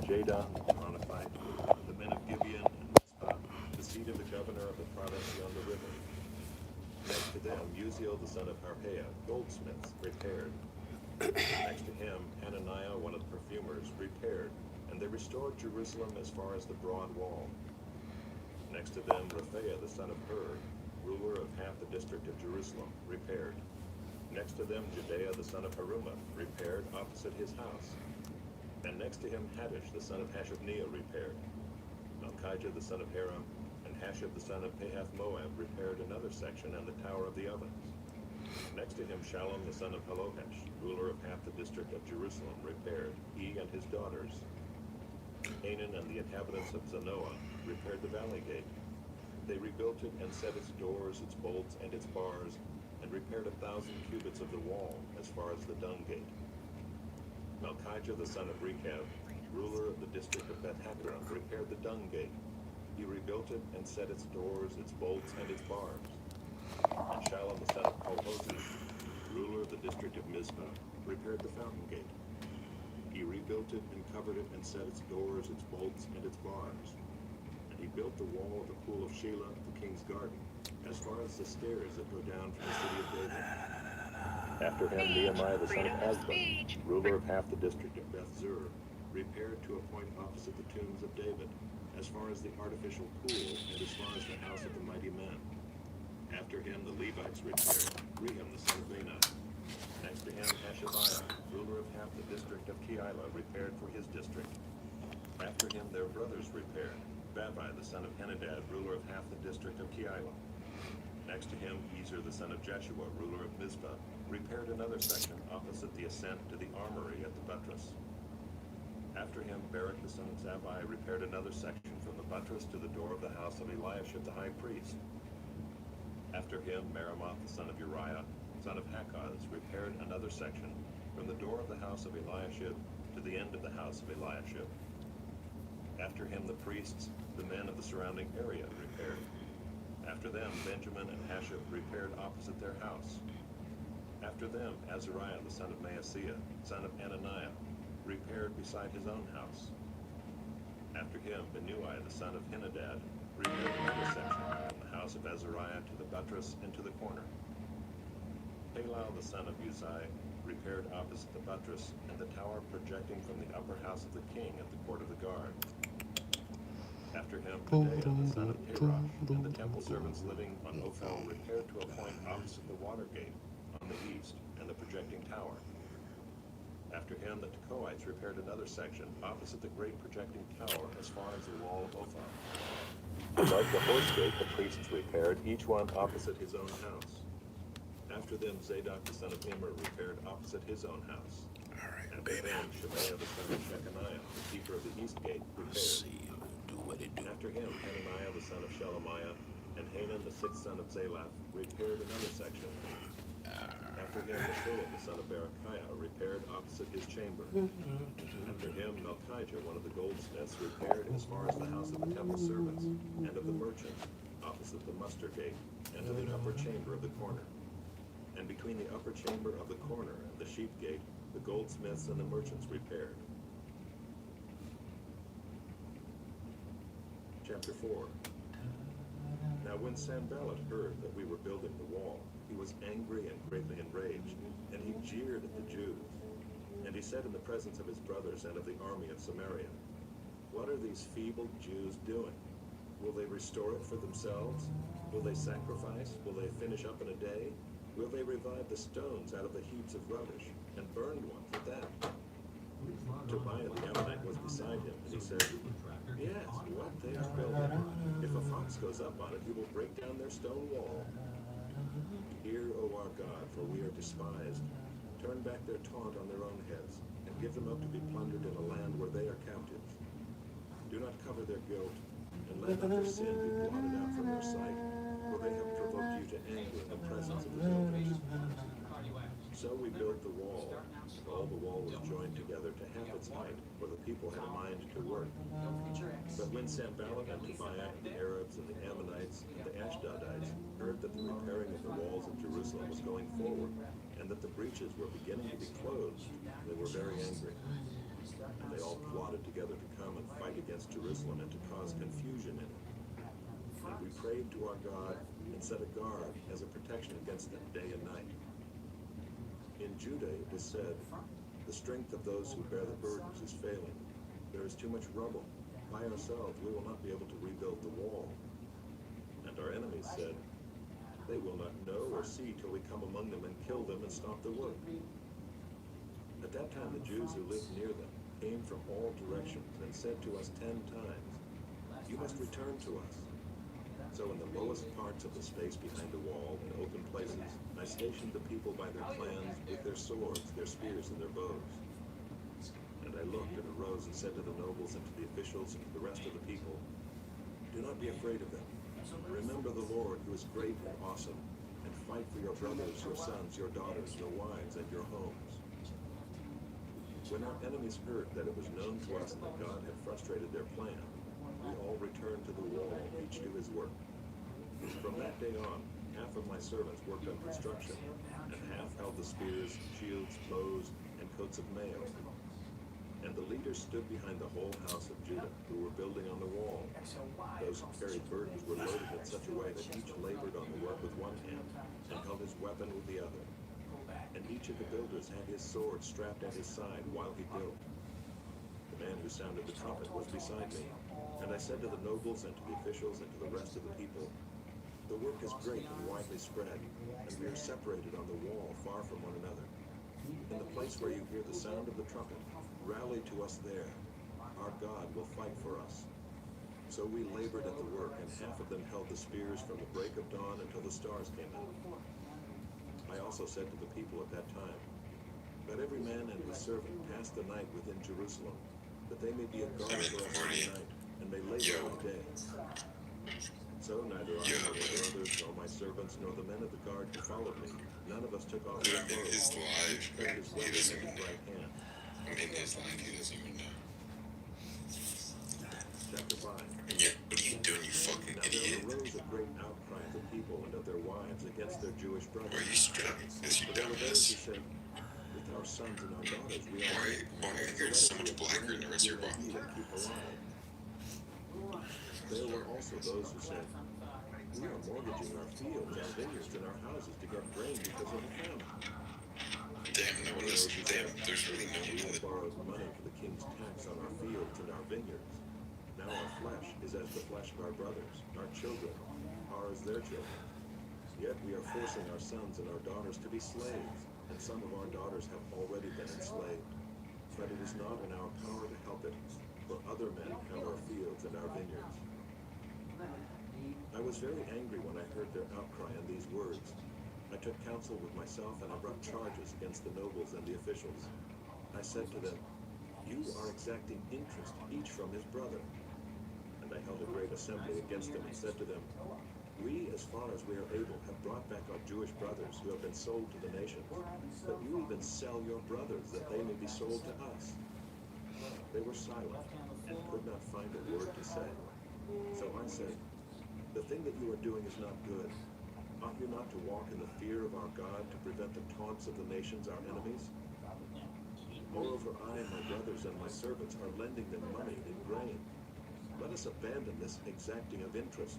Jadon the Meronothite, the men of Gibeon and Mizpah, the seat of the governor of the province beyond the river. Next to them, Uziel the son of Harpaiah, goldsmiths, repaired. Next to him, Hananiah, one of the perfumers, repaired, and they restored Jerusalem as far as the broad wall. Next to them, Rephaiah the son of Hur, ruler of half the district of Jerusalem, repaired. Next to them, Judea the son of Harumah, repaired opposite his house. And next to him, Haddish the son of Hashabneiah, repaired. Malchijah the son of Haram and Hashab the son of Pahath-Moab repaired another section and the Tower of the Ovens. Next to him, Shallum the son of Halohesh, ruler of half the district of Jerusalem, repaired, he and his daughters. Hanan and the inhabitants of Zanoah repaired the valley gate. They rebuilt it and set its doors, its bolts, and its bars, and repaired 1,000 cubits of the wall as far as the dung gate. Malchijah the son of Rechab, ruler of the district of Beth-Haggerah, repaired the dung gate. He rebuilt it and set its doors, its bolts, and its bars. And Shallum the son of Colhozeh, ruler of the district of Mizpah, repaired the fountain gate. He rebuilt it and covered it and set its doors, its bolts, and its bars. And he built the wall of the pool of Shelah, the king's garden, as far as the stairs that go down from the city of David. After him, Nehemiah the son of Azbuk, ruler of half the district of Beth-zur, repaired to a point opposite the tombs of David, as far as the artificial pool and as far as the house of the mighty men. After him, the Levites repaired, Rehum the son of Bani. Next to him, Hashabiah, ruler of half the district of Keilah, repaired for his district. After him, their brothers repaired, Bavai the son of Henadad, ruler of half the district of Keilah. Next to him, Ezer the son of Jeshua, ruler of Mizpah, repaired another section opposite the ascent to the armory at the buttress. After him, Barak the son of Zabbai repaired another section from the buttress to the door of the house of Eliashib the high priest. After him, Meremoth the son of Uriah, son of Hakaz, repaired another section from the door of the house of Eliashib to the end of the house of Eliashib. After him, the priests, the men of the surrounding area, repaired. After them, Benjamin and Hashab repaired opposite their house. After them, Azariah the son of Maaseiah, son of Ananiah, repaired beside his own house. After him, Benui the son of Henadad repaired another section from the house of Azariah to the buttress and to the corner. Palal the son of Uzai repaired opposite the buttress and the tower projecting from the upper house of the king at the court of the guard. After him, Pedaiah the son of Parosh and the temple servants living on Ophel repaired to a point opposite the water gate on the east and the projecting tower. After him, the Tekoites repaired another section opposite the great projecting tower as far as the wall of Ophel. Like the horse gate, the priests repaired, each one opposite his own house. After them, Zadok the son of Immer repaired opposite his own house. After them, Shemaiah the son of Shechaniah, the keeper of the east gate, repaired. After him, Hananiah the son of Shelemiah and Hanan the sixth son of Zalaph repaired another section. After him, Meshullam the son of Berechiah repaired opposite his chamber. After him, Malchijah, one of the goldsmiths, repaired as far as the house of the temple servants and of the merchants, opposite the muster gate, and to the upper chamber of the corner. And between the upper chamber of the corner and the sheep gate, the goldsmiths and the merchants repaired. Chapter 4. Now when Sanballat heard that we were building the wall, he was angry and greatly enraged, and he jeered at the Jews. And he said in the presence of his brothers and of the army of Samaria, "What are these feeble Jews doing? Will they restore it for themselves? Will they sacrifice? Will they finish up in a day? Will they revive the stones out of the heaps of rubbish, and burned ones at that?" Tobiah the Ammonite was beside him, and he said, "Yes, what they are building. If a fox goes up on it, he will break down their stone wall. Hear, O our God, for we are despised. Turn back their taunt on their own heads, and give them up to be plundered in a land where they are captives. Do not cover their guilt, and let not their sin be blotted out from their sight, for they have provoked you to anger in the presence of the builders." So we built the wall, and all the wall was joined together to half its height, for the people had a mind to work. But when Sanballat and Tobiah and the Arabs and the Ammonites and the Ashdodites heard that the repairing of the walls of Jerusalem was going forward, and that the breaches were beginning to be closed, they were very angry. They all plotted together to come and fight against Jerusalem and to cause confusion in it. And we prayed to our God and set a guard as a protection against them day and night. In Judah it was said, the strength of those who bear the burdens is failing. There is too much rubble. By ourselves we will not be able to rebuild the wall. And our enemies said, they will not know or see till we come among them and kill them and stop the work. At that time the Jews who lived near them came from all directions and said to us 10 times, you must return to us. So in the lowest parts of the space behind the wall and open places, I stationed the people by their clans with their swords, their spears, and their bows. And I looked and arose and said to the nobles and to the officials and to the rest of the people, do not be afraid of them. Remember the Lord, who is great and awesome, and fight for your brothers, your sons, your daughters, your wives, and your homes. When our enemies heard that it was known to us that God had frustrated their plan, we all returned to the wall, each to his work. From that day on, half of my servants worked on construction, and half held the spears, shields, bows, and coats of mail. And the leaders stood behind the whole house of Judah, who were building on the wall. Those who carried burdens were loaded in such a way that each labored on the work with one hand, and held his weapon with the other. And each of the builders had his sword strapped at his side while he built. The man who sounded the trumpet was beside me, and I said to the nobles and to the officials and to the rest of the people, the work is great and widely spread, and we are separated on the wall far from one another. In the place where you hear the sound of the trumpet, rally to us there. Our God will fight for us. So we labored at the work, and half of them held the spears from the break of dawn until the stars came out. I also said to the people at that time, let every man and his servant pass the night within Jerusalem, that they may be a guard for us by night, and may labor by day. So neither I nor my brothers, nor my servants, nor the men of the guard who followed me, none of us took off his clothes. His life, Each kept his he weapon doesn't in even his know. right hand. In his life, he doesn't even know. Chapter 5. And yet, what are you doing, you fucking Now there idiot? arose a great outcry of the people and of their wives against their Jewish Why brothers. are you strapped this, you For there were those who dumbass? said, with our sons and our daughters we are Why are you so much blacker than the rest of your body? and keep alive. There were also those who said, we are mortgaging our fields, our vineyards, and our houses to get grain because of the famine. Damn, no one listens. Damn, there's really no one We in have the... borrowed money for the king's tax on our fields and our vineyards. Now our flesh is as the flesh of our brothers, our children are as their children. Yet we are forcing our sons and our daughters to be slaves, and some of our daughters have already been enslaved. But it is not in our power to help it, for other men have our fields and our vineyards. I was very angry when I heard their outcry and these words. I took counsel with myself and I brought charges against the nobles and the officials. I said to them, you are exacting interest each from his brother. And I held a great assembly against them and said to them, we, as far as we are able, have brought back our Jewish brothers who have been sold to the nations. But you even sell your brothers that they may be sold to us. They were silent and could not find a word to say. So I said, the thing that you are doing is not good. Ought you not to walk in the fear of our God to prevent the taunts of the nations, our enemies? Moreover, I and my brothers and my servants are lending them money in grain. Let us abandon this exacting of interest.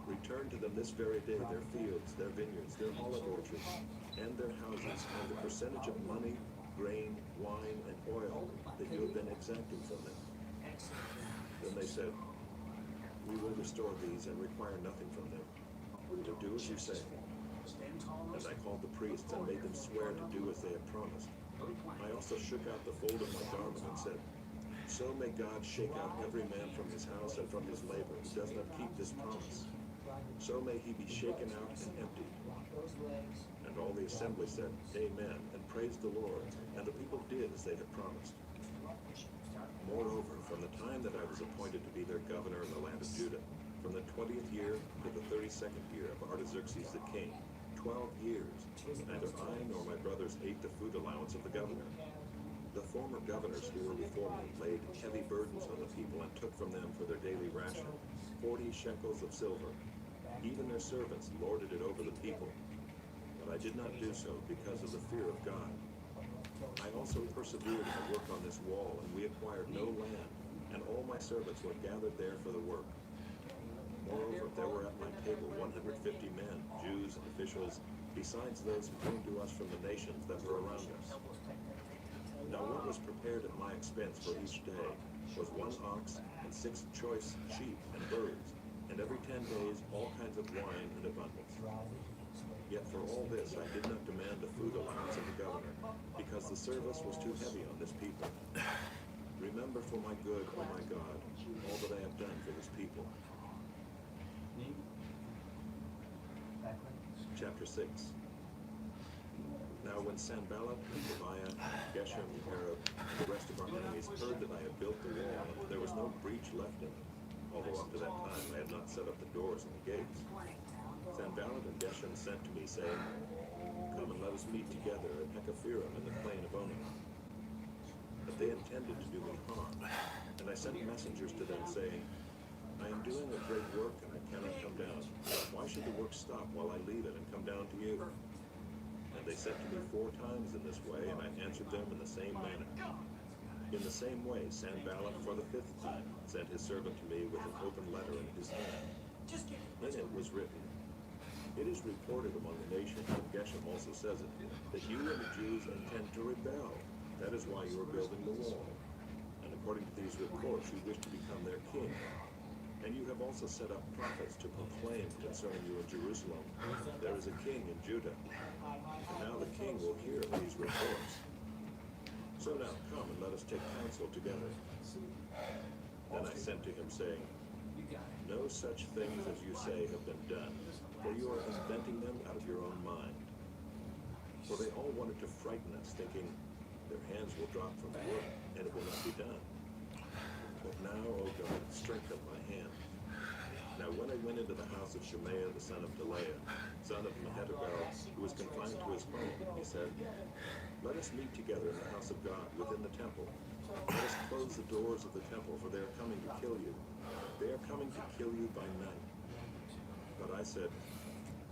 Return to them this very day their fields, their vineyards, their olive orchards, and their houses, and the percentage of money, grain, wine, and oil that you have been exacting from them. Then they said, we will restore these and require nothing from them. To do as you say. And I called the priests and made them swear to do as they had promised. I also shook out the fold of my garment and said, so may God shake out every man from his house and from his labor who does not keep this promise. So may he be shaken out and emptied. And all the assembly said, Amen, and praised the Lord. And the people did as they had promised. Moreover, from the time that I was appointed to be their governor in the land of Judah, from the 20th year to the 32nd year of Artaxerxes the king, 12 years, neither I nor my brothers ate the food allowance of the governor. The former governors who were before me laid heavy burdens on the people and took from them for their daily ration 40 shekels of silver. Even their servants lorded it over the people. But I did not do so because of the fear of God. I also persevered in the work on this wall, and we acquired no land, and all my servants were gathered there for the work. Moreover, there were at my table 150 men, Jews and officials, besides those who came to us from the nations that were around us. Now what was prepared at my expense for each day was 1 ox and 6 choice sheep and birds, and every 10 days all kinds of wine in abundance. Yet for all this I did not demand the food allowance of the governor, because the service was too heavy on this people. Remember for my good, O my God, all that I have done for this people. Chapter 6. Now when Sanballat and Tobiah, Geshem the Arab, and the rest of our enemies heard that I had built the wall, there was no breach left in it, although up to that time I had not set up the doors and the gates. Sanballat and Geshem sent to me, saying, Come and let us meet together at Echephirim in the plain of Ono. But they intended to do me harm, and I sent messengers to them, saying, I am doing a great work, and I cannot come down. Why should the work stop while I leave it and come down to you? And they sent to me 4 times in this way, and I answered them in the same manner. In the same way, Sanballat, for the 5th time, sent his servant to me with an open letter in his hand. In it was written, It is reported among the nations, and Geshem also says it, that you and the Jews intend to rebel. That is why you are building the wall. And according to these reports, you wish to become their king. And you have also set up prophets to proclaim concerning you in Jerusalem, there is a king in Judah. And now the king will hear these reports. So now come and let us take counsel together. Then I sent to him, saying, No such things as you say have been done, for you are inventing them out of your own mind. For they all wanted to frighten us, thinking, their hands will drop from the work, and it will not be done. But now, O God, strengthen my hand. Now when I went into the house of Shemaiah the son of Delaiah, son of Mehetabel, who was confined to his home, he said, Let us meet together in the house of God, within the temple. Let us close the doors of the temple, for they are coming to kill you. They are coming to kill you by night. But I said,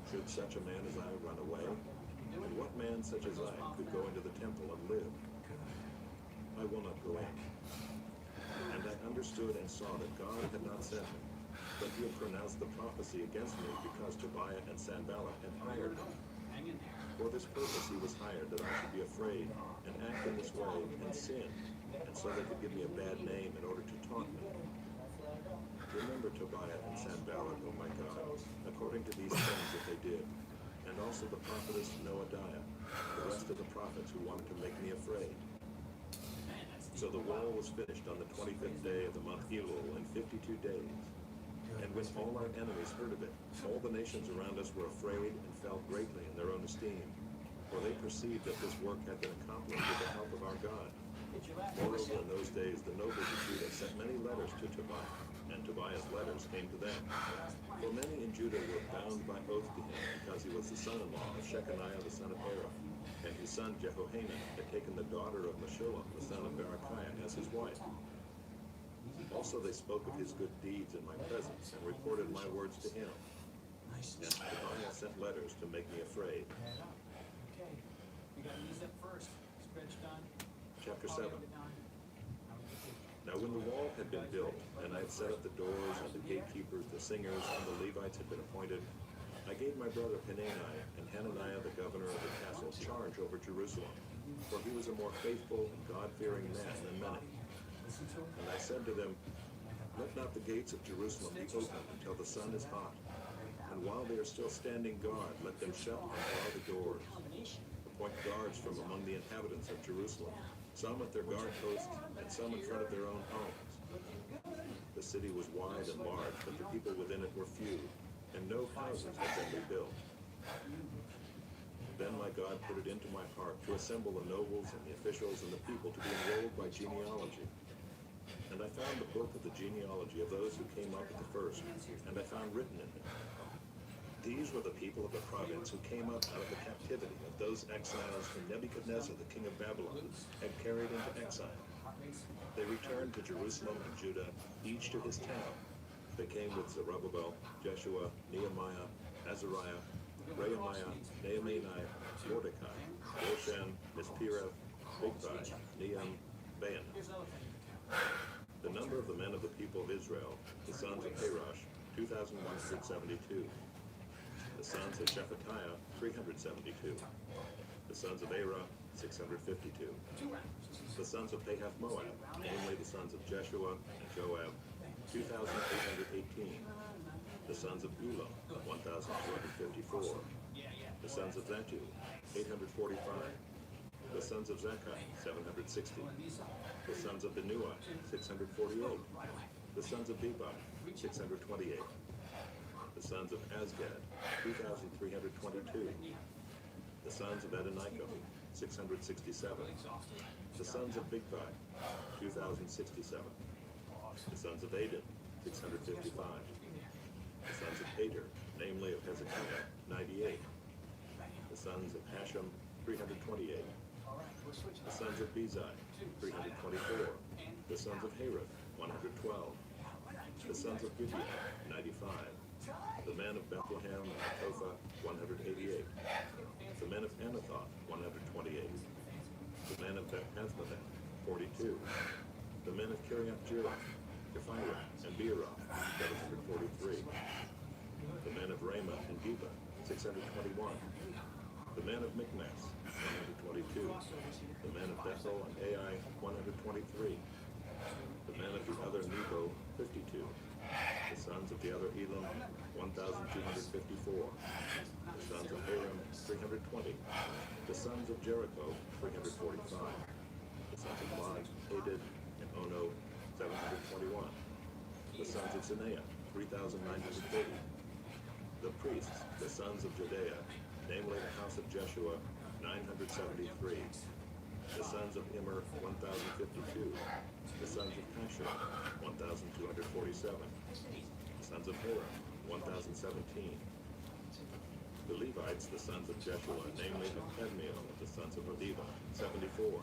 Should such a man as I run away? And what man such as I could go into the temple and live? I will not go in. And I understood and saw that God had not sent me, but he had pronounced the prophecy against me, because Tobiah and Sanballat had hired him. For this purpose he was hired, that I should be afraid, and act in this way, and sin, and so they could give me a bad name in order to taunt me. Remember Tobiah and Sanballat, O my God, according to these things that they did, and also the prophetess Noadiah, the rest of the prophets who wanted to make me afraid. So the wall was finished on the 25th day of the month Elul in 52 days. And when all our enemies heard of it, all the nations around us were afraid and fell greatly in their own esteem, for they perceived that this work had been accomplished with the help of our God. Moreover, in those days the nobles of Judah sent many letters to Tobiah, and Tobiah's letters came to them. For many in Judah were bound by oath to him, because he was the son-in-law of Shechaniah the son of Arah, and his son Jehohanan had taken the daughter of Meshullam the son of Berechiah as his wife. Also they spoke of his good deeds in my presence, and reported my words to him. And Tobiah sent letters to make me afraid. Okay, we gotta use that first. Stretch done. Chapter 7. Now when the wall had been built, and I had set up the doors, and the gatekeepers, the singers, and the Levites had been appointed, I gave my brother Hanani and Hananiah the governor of the castle charge over Jerusalem, for he was a more faithful and God-fearing man than many. And I said to them, Let not the gates of Jerusalem be opened until the sun is hot, and while they are still standing guard, let them shut and bar the doors. Appoint guards from among the inhabitants of Jerusalem, some at their guard posts, and some in front of their own homes. The city was wide and large, but the people within it were few, and no houses had been rebuilt. Then my God put it into my heart to assemble the nobles and the officials and the people to be enrolled by genealogy. And I found the book of the genealogy of those who came up at the first, and I found written in it, These were the people of the province who came up out of the captivity of those exiles whom Nebuchadnezzar the king of Babylon had carried into exile. They returned to Jerusalem and Judah, each to his town. They came with Zerubbabel, Jeshua, Nehemiah, Azariah, Rehemiah, Nehemiah, Mordecai, Roshan, Mispireth, Bigvai, Neam, Baana. Here's another thing you can count. The number of the men of the people of Israel, the sons of Parosh, 2,172. The sons of Shephatiah, 372. The sons of Arah, 652. The sons of Pahath Moab, namely the sons of Jeshua and Joab, 2,818. The sons of Elam, 1,254. The sons of Zatu, 845. The sons of Zakai, 760. The sons of Binnui, 648. The sons of Bebai, 628. The sons of Azgad, 2,322. The sons of Adoniram, 667. The sons of Bigvai, 2,067. The sons of Adin, 655. The sons of Hader, namely of Hezekiah, 98. The sons of Hashem, 328. The sons of Bezai, 324. The sons of Harith, 112. The sons of Gibeon, 95. The men of Bethlehem and Tophah, 188. The men of Anathoth, 128. The men of Beth-Azmaveth, 42. The men of Kiriath Jearim, Kephirah, and Beeroth, 743. The men of Ramah and Geba, 621. The men of Michmas, 122. The men of Bethel and Ai, 123. The men of the other Nebo, 52. The sons of the other Elam, 1,254. The sons of Aram, 320. The sons of Jericho, 345. The sons of Lod, Hadid, and Ono, 721. The sons of Zenaah, 3,930. The priests, the sons of Judea, namely the house of Jeshua, 973. The sons of Immer, 1,052. The sons of Pashur, 1,247. The sons of Haram, 1,017. The Levites, the sons of Jeshua, namely of Kadmiel, the sons of Hodiva, 74.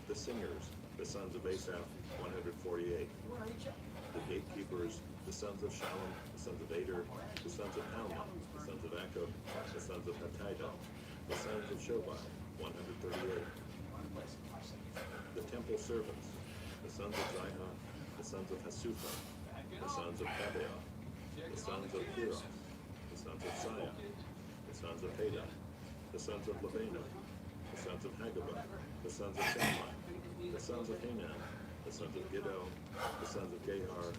The singers, the sons of Asaph, 148. The gatekeepers, the sons of Shallum, the sons of Ader, the sons of Alma, the sons of Akub, the sons of Hatida, the sons of Shobai, 138. The temple servants, the sons of Zihah, the sons of Hasupha, the sons of Tabeah, the sons of Hiram, the sons of Siah, the sons of Hadah, the sons of Labana, the sons of Hagabah, the sons of Shammai, the sons of Hanan, the sons of Giddo, the sons of Gehar,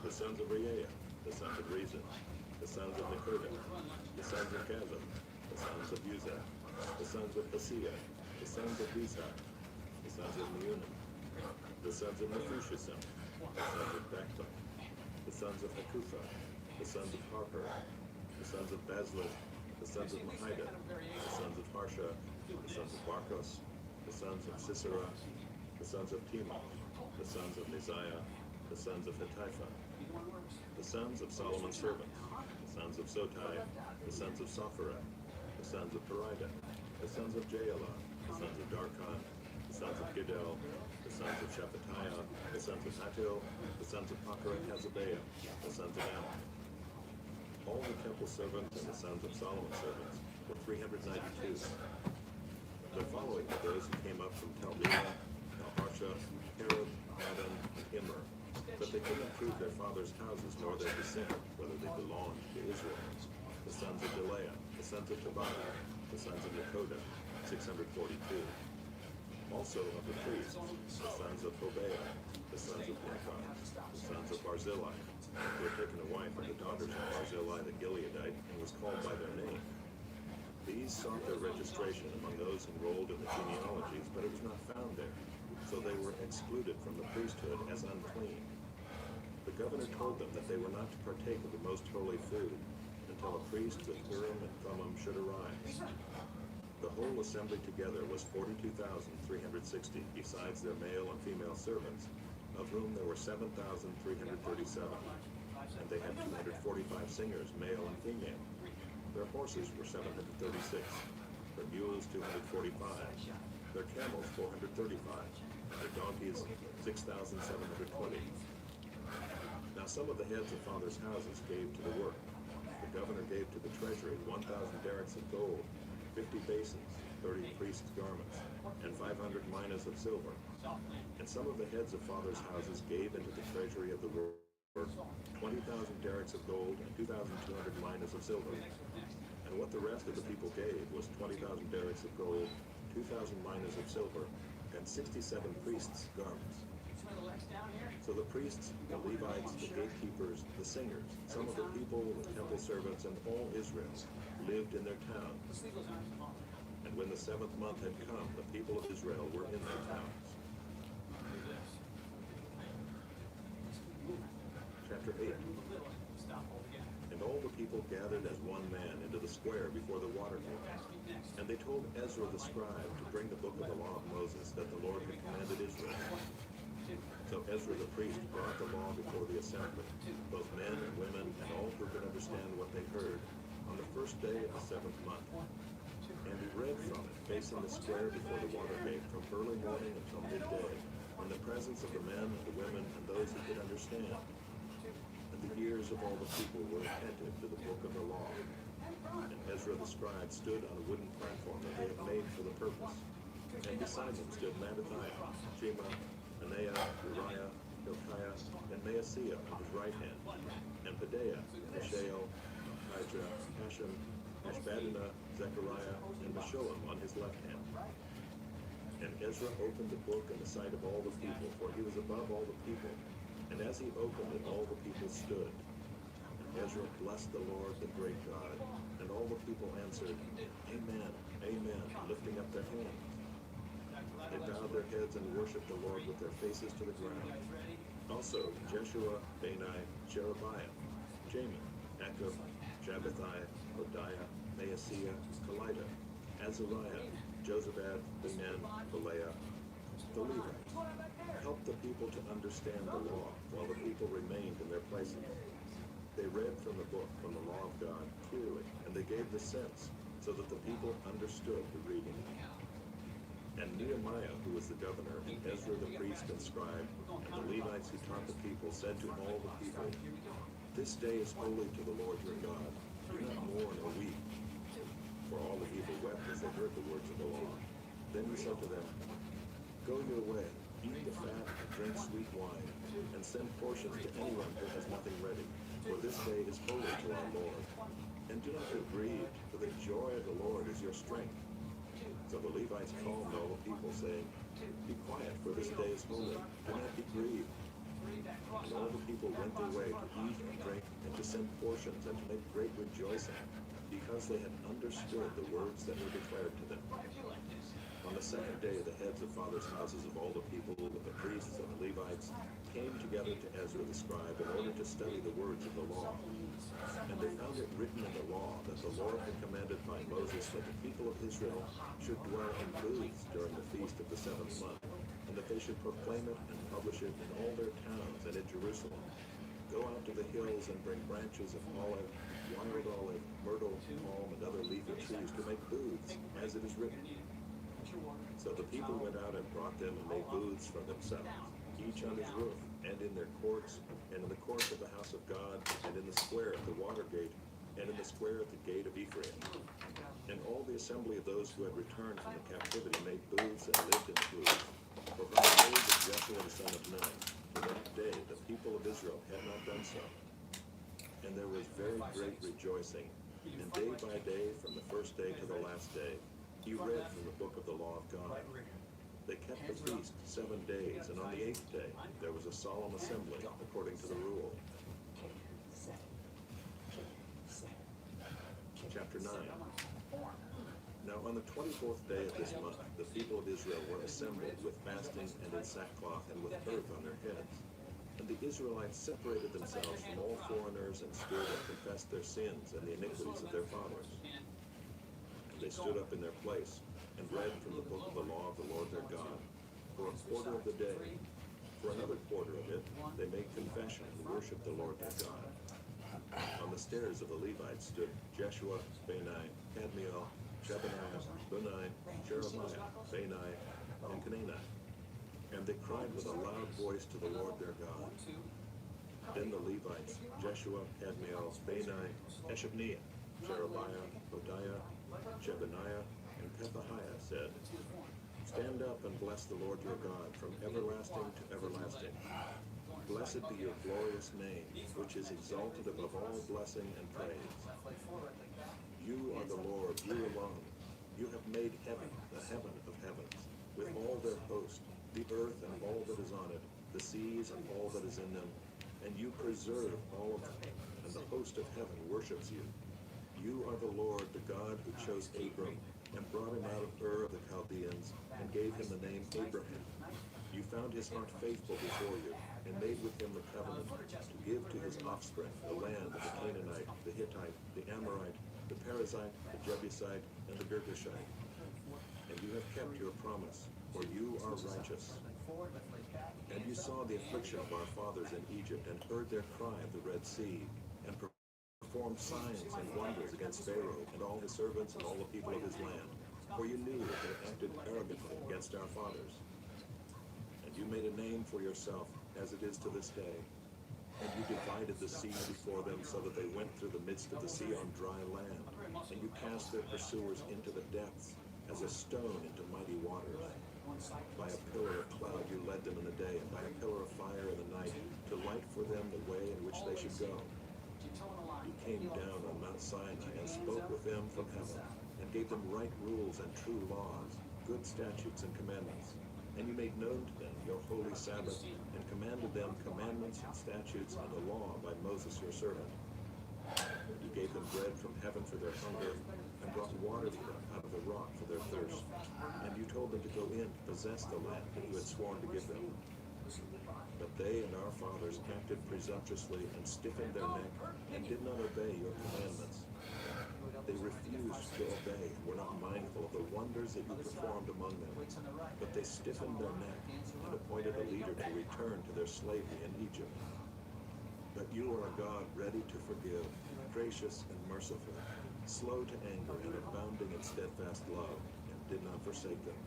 the sons of Reaiah, the sons of Rezin, the sons of Nekoda, the sons of Gazam, the sons of Uzah, the sons of Paseah, the sons of Bezai, the sons of Meunim, the sons of Nephushisim, the sons of Bacta, the sons of Hakupha, the sons of Harper, the sons of Bazlith, the sons of Mahida, the sons of Harsha, the sons of Barkos, the sons of Sisera, the sons of Tema, the sons of Neziah, the sons of Hatipha, the sons of Solomon's servants, the sons of Sotai, the sons of Sophereth, the sons of Perida, the sons of Jaelah, the sons of Darkon, the sons of Giddel, the sons of Shephatiah, the sons of Hattil, the sons of Pakar and Hazabeah, the sons of Ammon. All the temple servants and the sons of Solomon's servants were 392. The following are those who came up from Talmina, Harsha, Herod, Adam, and Immer, but they could not prove their fathers' houses nor their descent, whether they belonged to Israel. The sons of Delaiah, the sons of Tobiah, the sons of Nekoda, 642. Also of the priests, the sons of Hobaiah, the sons of Pinchas, the sons of Barzillai, who had taken a wife of the daughters of Barzillai the Gileadite and was called by their name. These sought their registration among those enrolled in the genealogies, but it was not found there, so they were excluded from the priesthood as unclean. The governor told them that they were not to partake of the most holy food until a priest with Urim and Thummim should arise. The whole assembly together was 42,360, besides their male and female servants, of whom there were 7,337, and they had 245 singers, male and female. Their horses were 736, their mules 245, their camels 435, their donkeys 6,720. Now some of the heads of fathers' houses gave to the work. The governor gave to the treasury 1,000 derricks of gold, 50 basins, 30 priests' garments, and 500 minas of silver. And some of the heads of fathers' houses gave into the treasury of the work 20,000 derricks of gold and 2,200 minas of silver. And what the rest of the people gave was 20,000 derricks of gold, 2,000 minas of silver, and 67 priests' garments. So the priests, the Levites, the gatekeepers, the singers, some of the people, the temple servants, and all Israel lived in their towns. And when the 7th month had come, the people of Israel were in their towns. Chapter 8. And all the people gathered as one man into the square before the water gate. And they told Ezra the scribe to bring the book of the law of Moses that the Lord had commanded Israel. So Ezra the priest brought the law before the assembly, both men and women and all who could understand what they heard, on the first day of the 7th month. And he read from it, facing the square before the water gate, from early morning until midday, in the presence of the men and the women and those who could understand. And the ears of all the people were attentive to the book of the law. And Ezra the scribe stood on a wooden platform that they had made for the purpose. And beside him stood Mattithiah, Shema, Anaiah, Uriah, Hilkiah, and Maaseiah on his right hand, and Pedaiah, Mishael, Ahijah, Hashem, Ashbaddanah, Zechariah, and Meshullam on his left hand. And Ezra opened the book in the sight of all the people, for he was above all the people. And as he opened it, all the people stood. And Ezra blessed the Lord, the great God. And all the people answered, Amen, Amen, lifting up their hands. They bowed their heads and worshipped the Lord with their faces to the ground. Also Jeshua, Bani, Sherebiah, Jamin, Akub, Jabbathai, Hodiah, Maaseiah, Kelita, Azariah, Jozabad, Benan, Beliah, the Levites, helped the people to understand the law while the people remained in their places. They read from the book, from the law of God, clearly, and they gave the sense, so that the people understood the reading. And Nehemiah, who was the governor, and Ezra the priest and scribe, and the Levites who taught the people, said to all the people, This day is holy to the Lord your God. Do not mourn or weep. For all the people wept as they heard the words of the law. Then he said to them, Go your way, eat the fat, and drink sweet wine, and send portions to anyone who has nothing ready, for this day is holy to our Lord. And do not be grieved, for the joy of the Lord is your strength. So the Levites calmed all the people, saying, Be quiet, for this day is holy. Do not be grieved. And all the people went their way to eat and drink, and to send portions, and to make great rejoicing, because they had understood the words that were declared to them. On the second day, the heads of fathers' houses of all the people, with the priests and the Levites, came together to Ezra the scribe in order to study the words of the law. And they found it written in the law that the Lord had commanded by Moses that the people of Israel should dwell in booths during the feast of the 7th month, and that they should proclaim it and publish it in all their towns and in Jerusalem. Go out to the hills and bring branches of olive, wild olive, myrtle, palm, and other leafy trees to make booths, as it is written. So the people went out and brought them and made booths for themselves, each on his roof, and in their courts, and in the courts of the house of God, and in the square at the water gate, and in the square at the gate of Ephraim. And all the assembly of those who had returned from the captivity made booths and lived in the booths. For from the days of Joshua the son of Nun to that day the people of Israel had not done so. And there was very great rejoicing, and day by day, from the first day to the last day, he read from the book of the law of God. They kept the feast 7 days, and on the 8th day there was a solemn assembly, according to the rule. Chapter 9. Now on the 24th day of this month, the people of Israel were assembled with fasting and in sackcloth and with earth on their heads. And the Israelites separated themselves from all foreigners and stood and confessed their sins and the iniquities of their fathers. And they stood up in their place and read from the book of the law of the Lord their God for a quarter of the day. For another quarter of it, they made confession and worshiped the Lord their God. On the stairs of the Levites stood Jeshua, Bani, Kadmiel, Shebaniah, Bunai, Sherebiah, Bani, and Canaani. And they cried with a loud voice to the Lord their God. Then the Levites, Jeshua, Kadmiel, Bani, Hashabniah, Sherebiah, Hodiah, Shebaniah, and Pethahiah said, "Stand up and bless the Lord your God from everlasting to everlasting. Blessed be your glorious name, which is exalted above all blessing and praise. You are the Lord, you alone. You have made heaven, the heaven of heavens, with all their host, the earth and all that is on it, the seas and all that is in them, and you preserve all of them, and the host of heaven worships you. You are the Lord, the God who chose Abram, and brought him out of Ur of the Chaldeans, and gave him the name Abraham. You found his heart faithful before you, and made with him the covenant, to give to his offspring the land of the Canaanite, the Hittite, the Amorite, the Perizzite, the Jebusite, and the Girgashite. And you have kept your promise, for you are righteous. And you saw the affliction of our fathers in Egypt, and heard their cry of the Red Sea, and performed signs and wonders against Pharaoh and all his servants and all the people of his land. For you knew that they acted arrogantly against our fathers. And you made a name for yourself, as it is to this day. And you divided the sea before them, so that they went through the midst of the sea on dry land. And you cast their pursuers into the depths, as a stone into mighty waters. By a pillar of cloud you led them in the day, and by a pillar of fire in the night, to light for them the way in which they should go. You came down on Mount Sinai, and spoke with them from heaven, and gave them right rules and true laws, good statutes and commandments. And you made known to them your holy Sabbath, and commanded them commandments and statutes and the law by Moses your servant. You gave them bread from heaven for their hunger, and brought water to them out of the rock for their thirst. And you told them to go in to possess the land that you had sworn to give them. But they and our fathers acted presumptuously, and stiffened their neck, and did not obey your commandments. They refused to obey, and were not mindful of the wonders that you performed among them. But they stiffened their neck, and appointed a leader to return to their slavery in Egypt. But you are a God ready to forgive, gracious and merciful, slow to anger, and abounding in steadfast love, and did not forsake them.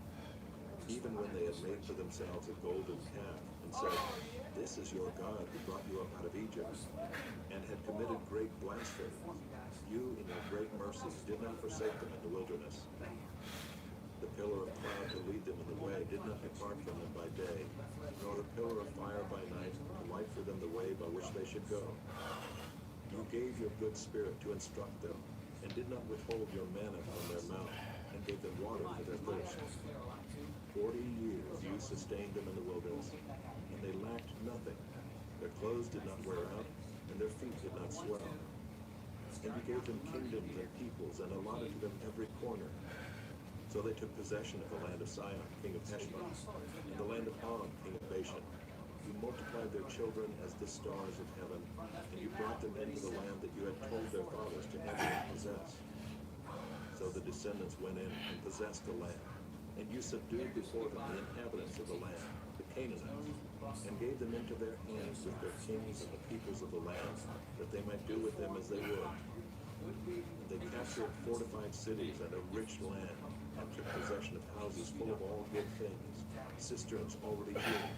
Even when they had made for themselves a golden calf, and said, "This is your God who brought you up out of Egypt," and had committed great blasphemy, you in your great mercy did not forsake them in the wilderness. The pillar of cloud to lead them in the way did not depart from them by day, nor the pillar of fire by night to light for them the way by which they should go. You gave your good spirit to instruct them, and did not withhold your manna from their mouth, and gave them water for their thirst. 40 years you sustained them in the wilderness, and they lacked nothing. Their clothes did not wear out, and their feet did not swell. And you gave them kingdoms and peoples, and allotted to them every corner. So they took possession of the land of Sihon, king of Heshbon, and the land of Og, king of Bashan. You multiplied their children as the stars of heaven, and you brought them into the land that you had told their fathers to enter and possess. So the descendants went in and possessed the land, and you subdued before them the inhabitants of the land, the Canaanites, and gave them into their hands with their kings and the peoples of the land, that they might do with them as they would. And they captured fortified cities and a rich land, and took possession of houses full of all good things, cisterns already hewn,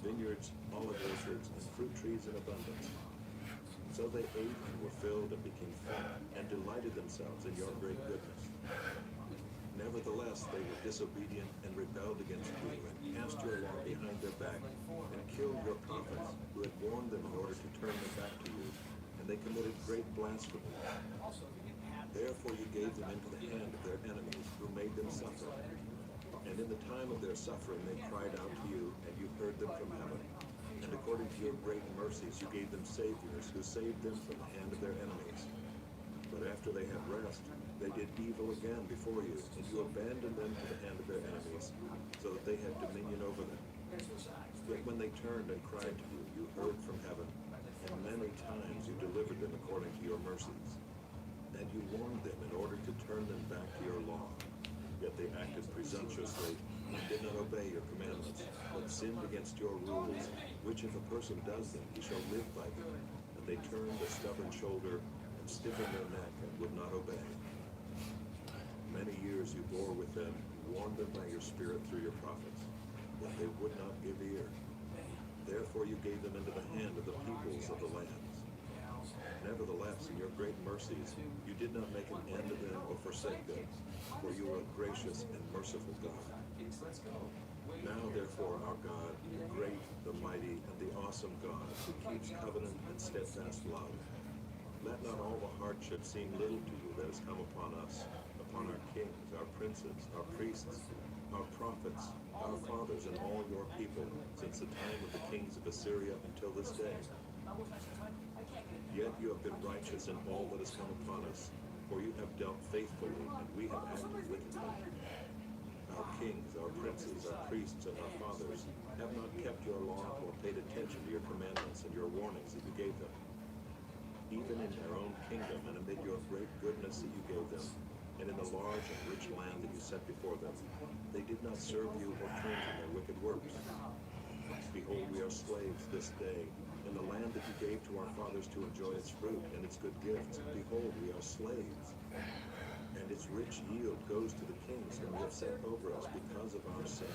vineyards, olive orchards, and fruit trees in abundance. So they ate and were filled and became fat, and delighted themselves in your great goodness. Nevertheless, they were disobedient and rebelled against you, and cast your law behind their back, and killed your prophets, who had warned them in order to turn them back to you, and they committed great blasphemy. Therefore you gave them into the hand of their enemies, who made them suffer. And in the time of their suffering they cried out to you, and you heard them from heaven. And according to your great mercies you gave them saviors, who saved them from the hand of their enemies. But after they had rest, they did evil again before you, and you abandoned them to the hand of their enemies, so that they had dominion over them. Yet when they turned and cried to you, you heard from heaven, and many times you delivered them according to your mercies. And you warned them in order to turn them back to your law. Yet they acted presumptuously, and did not obey your commandments, but sinned against your rules, which if a person does them, he shall live by them. And they turned a stubborn shoulder, and stiffened their neck, and would not obey. Many years you bore with them, and warned them by your spirit through your prophets, but they would not give ear. Therefore you gave them into the hand of the peoples of the lands. Nevertheless, in your great mercies, you did not make an end of them or forsake them, for you are a gracious and merciful God. Now, therefore, our God, the great, the mighty, and the awesome God, who keeps covenant and steadfast love, let not all the hardship seem little to you that has come upon us, upon our kings, our princes, our priests, our prophets, our fathers, and all your people, since the time of the kings of Assyria until this day. Yet you have been righteous in all that has come upon us, for you have dealt faithfully, and we have acted wickedly. Our kings, our princes, our priests, and our fathers have not kept your law or paid attention to your commandments and your warnings that you gave them. Even in their own kingdom and amid your great goodness that you gave them, and in the large and rich land that you set before them, they did not serve you or turn from their wicked works. Behold, we are slaves this day in the land that you gave to our fathers to enjoy its fruit and its good gifts. Behold, we are slaves, and its rich yield goes to the kings whom you have set over us because of our sins.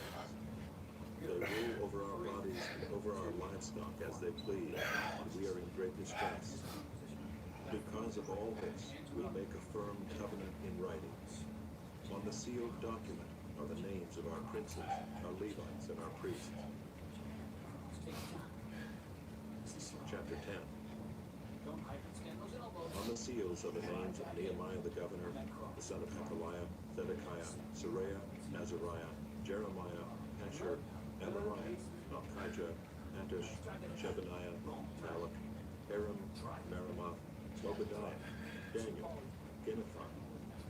They rule over our bodies and over our livestock as they please, and we are in great distress. Because of all this, we make a firm covenant in writing. On the sealed document are the names of our princes, our Levites, and our priests. Chapter 10. On the seals are the names of Nehemiah the governor, the son of Hachaliah, Zedekiah, Seraiah, Azariah, Jeremiah, Pashur, Amariah, Malchijah, Hattush, Shebaniah, Malach, Aram, Meremoth, Obadiah, Daniel, Ginnathan,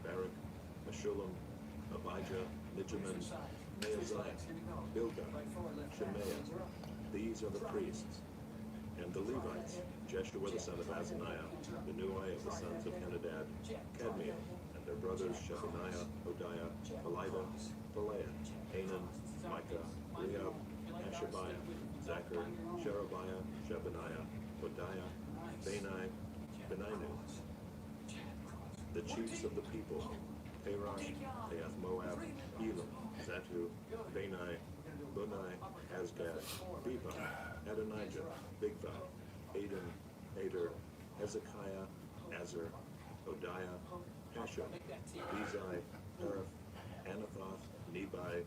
Barak, Meshullam, Abijah, Mijamin, Maaziah, Bilgah, Shemaiah. These are the priests. And the Levites, Jeshua the son of Azaniah, Benuai of the sons of Henadad, Kadmiel, and their brothers Shebaniah, Hodiah, Elida, Pelaiah, Hanan, Micah, Reab, Hashabiah, Zachar, Sherebiah, Shebaniah, Hodiah, Bani, Beninu. The chiefs of the people, Parosh, Pahath Moab, Elam, Zatu, Bani, Bunai, Azgad, Beba, Adonijah, Bigvai, Aden, Ader, Hezekiah, Azar, Hodiah, Hashum, Bezai, Haraph, Anathoth, Nebai,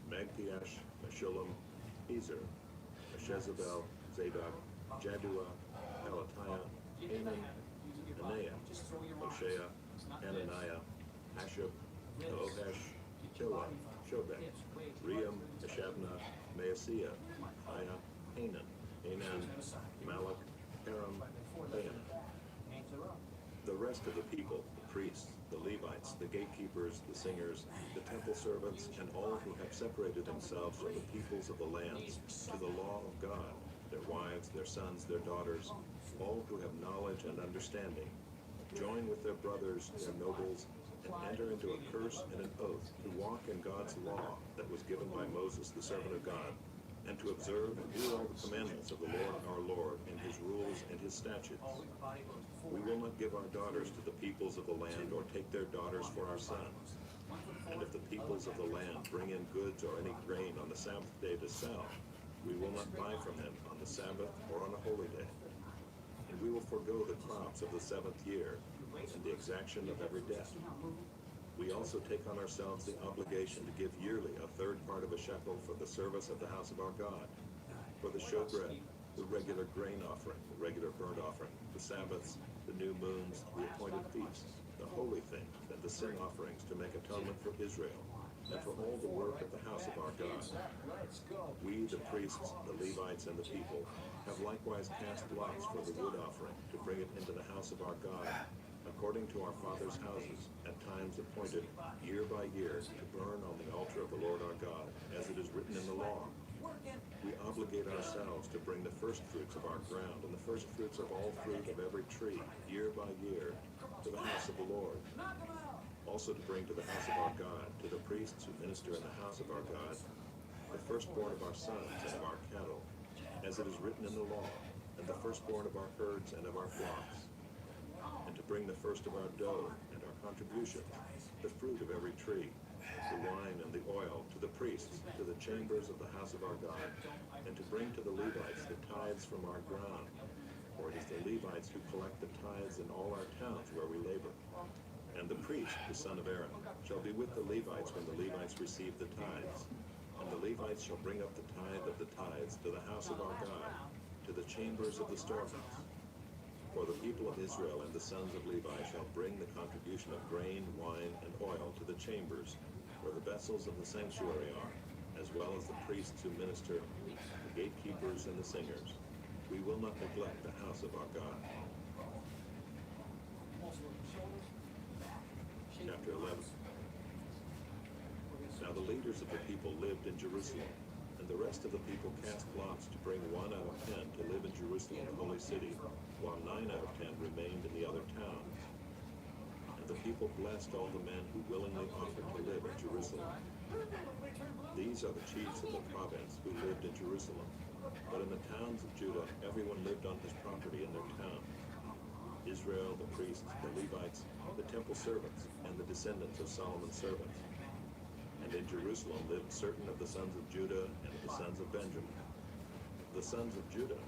Magpiash, Meshullam, Ezer, Meshezabel, Zadok, Jaddua, Pelatiah, Hanan, Anaiah, Hoshea, Hananiah, Hashub, Ohesh, Tillah, Shobek, Ream, Hashabnah, Maaseiah, Micaiah, Hanan, Anan, Malach, Haram, Baanah. The rest of the people, the priests, the Levites, the gatekeepers, the singers, the temple servants, and all who have separated themselves from the peoples of the lands to the law of God, their wives, their sons, their daughters, all who have knowledge and understanding, join with their brothers, their nobles, and enter into a curse and an oath to walk in God's law that was given by Moses, the servant of God, and to observe and do all the commandments of the Lord our Lord, and his rules and his statutes. We will not give our daughters to the peoples of the land, or take their daughters for our sons. And if the peoples of the land bring in goods or any grain on the Sabbath day to sell, we will not buy from them on the Sabbath or on a holy day. And we will forego the crops of the seventh year, and the exaction of every debt. We also take on ourselves the obligation to give yearly a third part of a shekel for the service of the house of our God, for the showbread, the regular grain offering, the regular burnt offering, the Sabbaths, the new moons, the appointed feasts, the holy things, and the sin offerings to make atonement for Israel, and for all the work of the house of our God. We, the priests, the Levites, and the people, have likewise cast lots for the wood offering to bring it into the house of our God, according to our fathers' houses, at times appointed, year by year, to burn on the altar of the Lord our God, as it is written in the law. We obligate ourselves to bring the first fruits of our ground and the first fruits of all fruit of every tree, year by year, to the house of the Lord. Also to bring to the house of our God, to the priests who minister in the house of our God, the firstborn of our sons and of our cattle, as it is written in the law, and the firstborn of our herds and of our flocks. And to bring the first of our dough and our contributions, the fruit of every tree, the wine and the oil, to the priests, to the chambers of the house of our God, and to bring to the Levites the tithes from our ground, for it is the Levites who collect the tithes in all our towns where we labor. And the priest, the son of Aaron, shall be with the Levites when the Levites receive the tithes. And the Levites shall bring up the tithe of the tithes to the house of our God, to the chambers of the storehouse. For the people of Israel and the sons of Levi shall bring the contribution of grain, wine, and oil to the chambers, where the vessels of the sanctuary are, as well as the priests who minister, the gatekeepers and the singers. We will not neglect the house of our God. Chapter 11. Now the leaders of the people lived in Jerusalem, and the rest of the people cast lots to bring 1 out of 10 to live in Jerusalem, the holy city, while 9 out of 10 remained in the other towns. And the people blessed all the men who willingly offered to live in Jerusalem. These are the chiefs of the province who lived in Jerusalem. But in the towns of Judah, everyone lived on his property in their town. Israel, the priests, the Levites, the temple servants, and the descendants of Solomon's servants. And in Jerusalem lived certain of the sons of Judah and of the sons of Benjamin. The sons of Judah: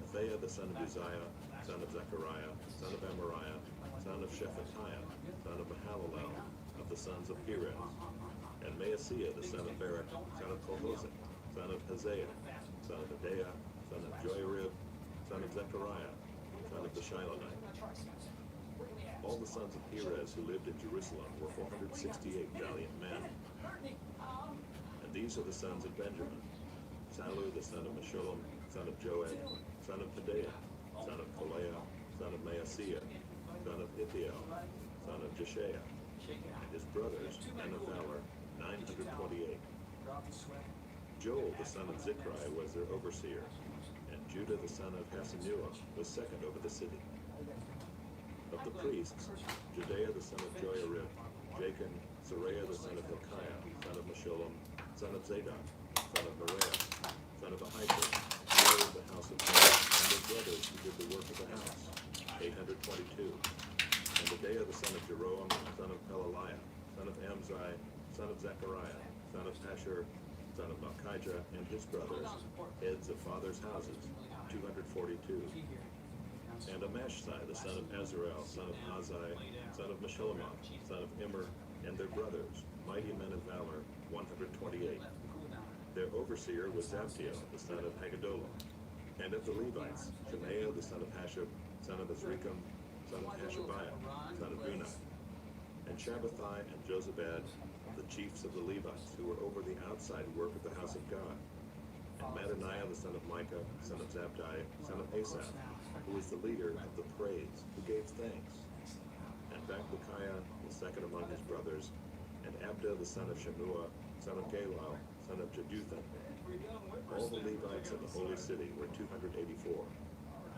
Athaiah the son of Uzziah, son of Zechariah, son of Amariah, son of Shephatiah, son of Mahalalel, of the sons of Perez. And Maaseiah the son of Barak, son of Colhozeh, son of Haziah, son of Adaiah, son of Joiarib, son of Zechariah, son of the Shilonite. All the sons of Perez who lived in Jerusalem were 468 valiant men. And these are the sons of Benjamin: Sallu the son of Meshullam, son of Joed, son of Pedaiah, son of Kolaiah, son of Maaseiah, son of Ithiel, son of Jeshiah, and his brothers, men of valor, 928. Joel the son of Zichri was their overseer, and Judah the son of Hasenuah was second over the city. Of the priests, Jedaiah the son of Joiarib, Jachin, Seraiah the son of Hilkiah, son of Meshullam, son of Zadok, son of Moriah, son of Ahitub, ruler of the house of God, and their brothers who did the work of the house, 822. And Jedaiah the son of Jeroam, son of Pelaliah, son of Amzai, son of Zechariah, son of Pashur, son of Malchijah, and his brothers, heads of fathers' houses, 242. And Amashsai the son of Azarel, son of Azai, son of Meshillemoth, son of Immer, and their brothers, mighty men of valor, 128. Their overseer was Zabdiel, the son of Haggedolah. And of the Levites, Shemaiah the son of Hashab, son of Azrikam, son of Hashabiah, son of Bunah. And Shabbathai and Jozabad, the chiefs of the Levites, who were over the outside work of the house of God. And Mattaniah the son of Micah, son of Zabdi, son of Asaph, who was the leader of the praise, who gave thanks. And Bakbukiah, the second among his brothers, and Abda the son of Shammua, son of Galal, son of Jeduthun. All the Levites of the holy city were 284.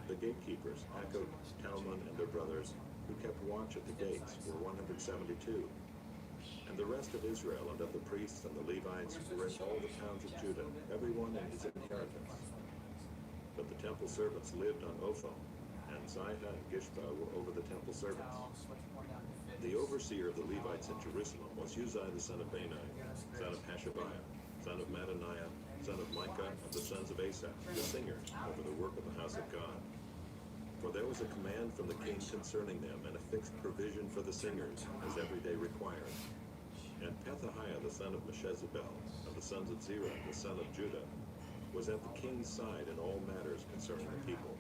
The gatekeepers, Akkub, Talmon, and their brothers, who kept watch at the gates, were 172. And the rest of Israel and of the priests and the Levites were in all the towns of Judah, everyone in his inheritance. But the temple servants lived on Ophel, and Zihah and Gishpa were over the temple servants. The overseer of the Levites in Jerusalem was Uzziah the son of Bani, son of Hashabiah, son of Mattaniah, son of Micah, of the sons of Asaph, the singers, over the work of the house of God. For there was a command from the king concerning them, and a fixed provision for the singers, as every day required. And Pethahiah the son of Meshezabel, of the sons of Zerah, the son of Judah, was at the king's side in all matters concerning the people.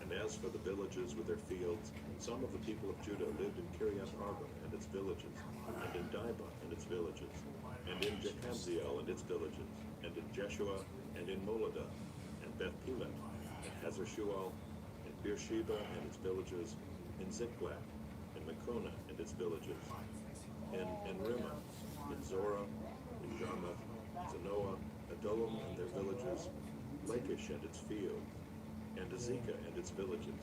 And as for the villages with their fields, some of the people of Judah lived in Kiriath Arba and its villages, and in Dibah and its villages, and in Jekabzeel and its villages, and in Jeshua, and in Moladah, and Beth Pelet, and Hazar Shual, and Beersheba and its villages, in Ziklag, and Mekona and its villages, in Rimmah, in Zorah, in Jarmuth, Zanoah, Adullam and their villages, Lachish and its field, and Azekah and its villages.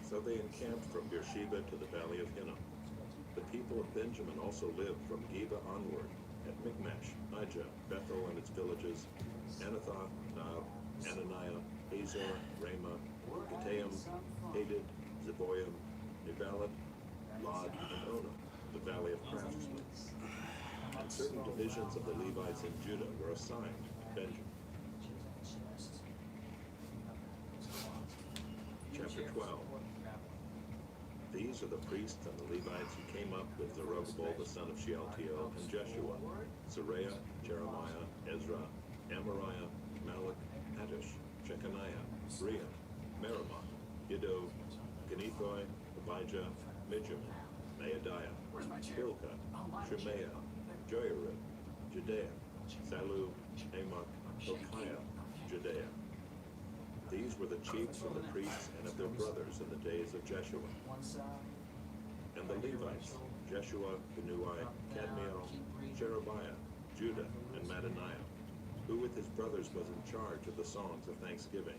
So they encamped from Beersheba to the valley of Hinnom. The people of Benjamin also lived from Geba onward, at Michmash, Ijah, Bethel and its villages, Anathoth, Nob, Ananiah, Hazor, Ramah, Gittaim, Hadid, Zeboim, Nebalat, Lod, and Ono, the valley of craftsmen. And certain divisions of the Levites in Judah were assigned to Benjamin. These are the priests and the Levites who came up with Zerubbabel the son of Shealtiel and Jeshua, Seraiah, Jeremiah, Ezra, Amariah, Malach, Hattush, Shechaniah, Rehum, Meremoth, Iddo, Genethoi, Abijah, Mijamin, Maadiah, Hilkiah, Shemaiah, Joiarib, Judea, Salu, Amok, Hilkiah, Judea. These were the chiefs of the priests and of their brothers in the days of Jeshua. And the Levites, Jeshua, Binnui, Kadmiel, Sherebiah, Judah, and Mattaniah, who with his brothers was in charge of the songs of thanksgiving.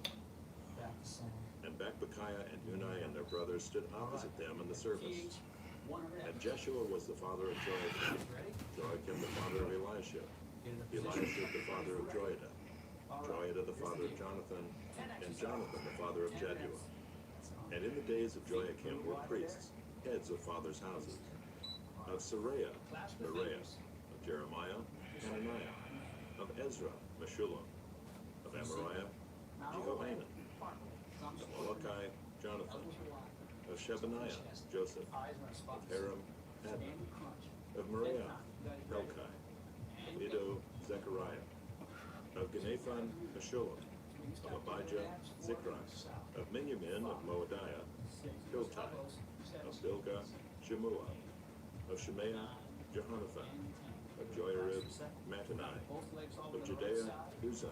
And Bakbukiah and Unai and their brothers stood opposite them in the service. And Jeshua was the father of Joachim, Joachim the father of Eliashib, Eliashib the father of Joiada, Joiada the father of Jonathan, and Jonathan the father of Jaddua. And in the days of Joachim were priests, heads of fathers' houses. Of Seraiah, Bereah. Of Jeremiah, Hananiah. Of Ezra, Meshullam. Of Amariah, Jehohanan. Of Malachi, Jonathan. Of Shebaniah, Joseph. Of Haram, Adna. Of Moriah, Helkai. Of Iddo, Zechariah. Of Genathan, Meshullam. Of Abijah, Zikri. Of Miniamin, of Moadiah, Hiltai. Of Bilgah, Shemua. Of Shemaiah, Jehonathan. Of Joiarib, Mattani. Of Judea, Uzai.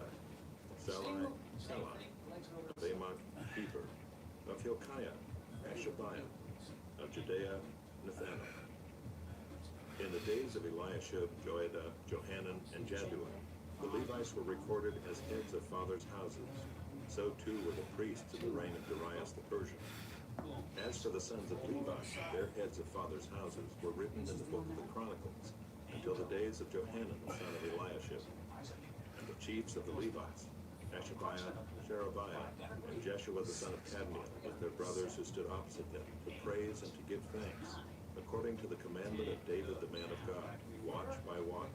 Of Salai, Salai. Of Amok, Heber. Of Hilkiah, Hashabiah. Of Judea, Nathanael. In the days of Eliashib, Joiada, Johanan, and Jaddua, the Levites were recorded as heads of fathers' houses. So too were the priests in the reign of Darius the Persian. As for the sons of Levi, their heads of fathers' houses were written in the book of the Chronicles until the days of Johanan the son of Eliashib. And the chiefs of the Levites, Hashabiah, Sherebiah, and Jeshua the son of Kadmiel, with their brothers who stood opposite them, to praise and to give thanks, according to the commandment of David the man of God, watch by watch.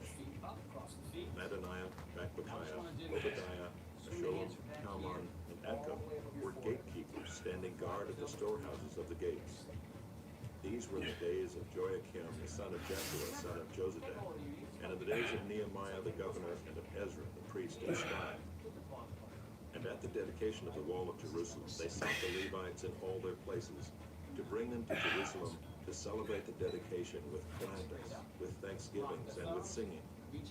Mattaniah, Bakbukiah, Obadiah, Meshullam, Talmon, and Akub were gatekeepers standing guard at the storehouses of the gates. These were the days of Joachim the son of Jeshua, son of Jozadak, and in the days of Nehemiah the governor, and of Ezra the priest and scribe. And at the dedication of the wall of Jerusalem, they sent the Levites in all their places to bring them to Jerusalem to celebrate the dedication with gladness, with thanksgivings, and with singing,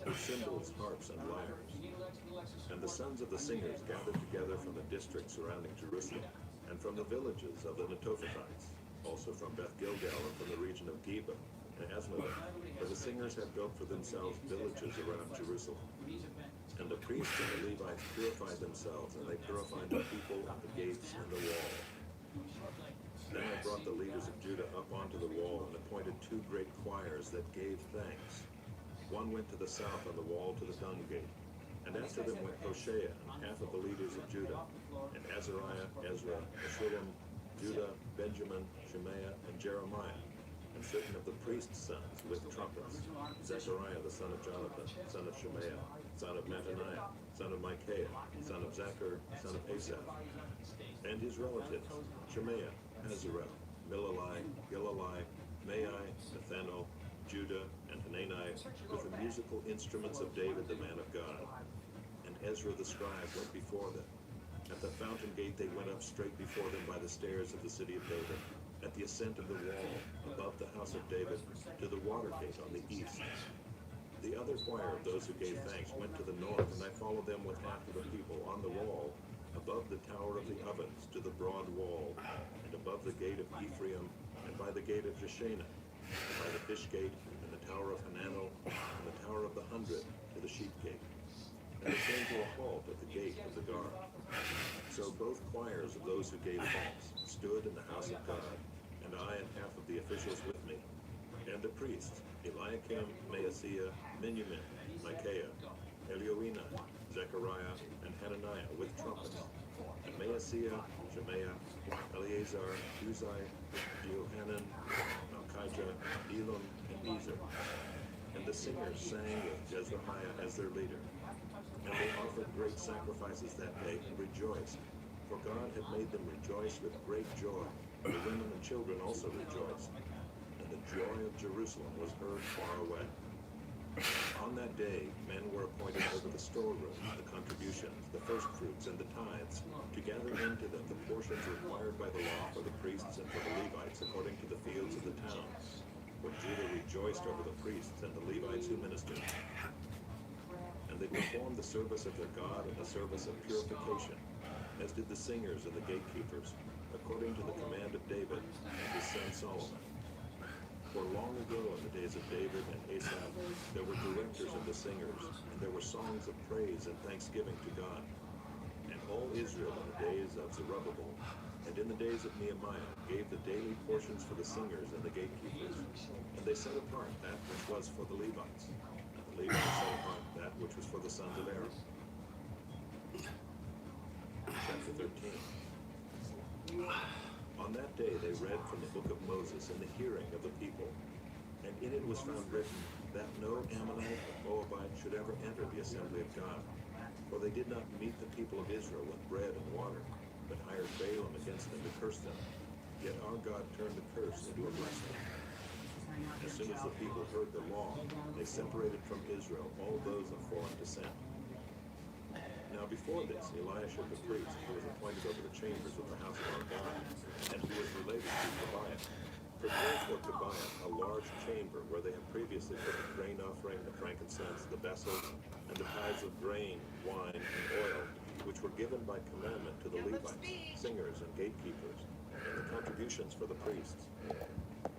with cymbals, harps, and lyres. And the sons of the singers gathered together from the districts surrounding Jerusalem, and from the villages of the Netophathites, also from Beth Gilgal and from the region of Geba and Asmaveth, for the singers had built for themselves villages around Jerusalem. And the priests and the Levites purified themselves, and they purified the people at the gates and the wall. Then I brought the leaders of Judah up onto the wall and appointed two great choirs that gave thanks. One went to the south on the wall to the dung gate, and after them went Hoshea and half of the leaders of Judah, and Azariah, Ezra, Meshullam, Judah, Benjamin, Shemaiah, and Jeremiah, and certain of the priests' sons with trumpets, Zechariah the son of Jonathan, son of Shemaiah, son of Mattaniah, son of Micaiah, son of Zachar, son of Asaph, and his relatives, Shemaiah, Azarel, Milalai, Gilalai, Mai, Nathanael, Judah, and Hanani, with the musical instruments of David the man of God. And Ezra the scribe went before them. At the fountain gate they went up straight before them by the stairs of the city of David, at the ascent of the wall, above the house of David, to the water gate on the east. The other choir of those who gave thanks went to the north, and I followed them with half of the people on the wall, above the tower of the ovens, to the broad wall, and above the gate of Ephraim, and by the gate of Jeshanah, and by the fish gate, and the tower of Hananel, and the tower of the 100, to the sheep gate. And they came to a halt at the gate of the guard. So both choirs of those who gave thanks stood in the house of God, and I and half of the officials with me, and the priests, Eliakim, Maaseiah, Miniamin, Micaiah, Elioenai, Zechariah, and Hananiah with trumpets, and Maaseiah, Shemaiah, Eleazar, Uzai, Jehohanan, Malchijah, Elam, and Ezer. And the singers sang with Jezrahiah as their leader. And they offered great sacrifices that day and rejoiced, for God had made them rejoice with great joy. The women and children also rejoiced, and the joy of Jerusalem was heard far away. On that day, men were appointed over the storeroom, the contributions, the firstfruits, and the tithes, to gather into them the portions required by the law for the priests and for the Levites, according to the fields of the town. For Judah rejoiced over the priests and the Levites who ministered. And they performed the service of their God and the service of purification, as did the singers and the gatekeepers, according to the command of David and his son Solomon. For long ago, in the days of David and Asaph, there were directors and the singers, and there were songs of praise and thanksgiving to God. And all Israel in the days of Zerubbabel, and in the days of Nehemiah, gave the daily portions for the singers and the gatekeepers. And they set apart that which was for the Levites, and the Levites set apart that which was for the sons of Aaron. Chapter 13. On that day they read from the book of Moses in the hearing of the people, and in it was found written that no Ammonite or Moabite should ever enter the assembly of God, for they did not meet the people of Israel with bread and water, but hired Balaam against them to curse them. Yet our God turned the curse into a blessing. As soon as the people heard the law, they separated from Israel all those of foreign descent. Now before this, Eliashib the priest, who was appointed over the chambers of the house of our God, and who was related to Tobiah, prepared for Tobiah a large chamber where they had previously put the grain offering, the frankincense, the vessels, and the tithes of grain, wine, and oil, which were given by commandment to the Levites, singers, and gatekeepers, and the contributions for the priests.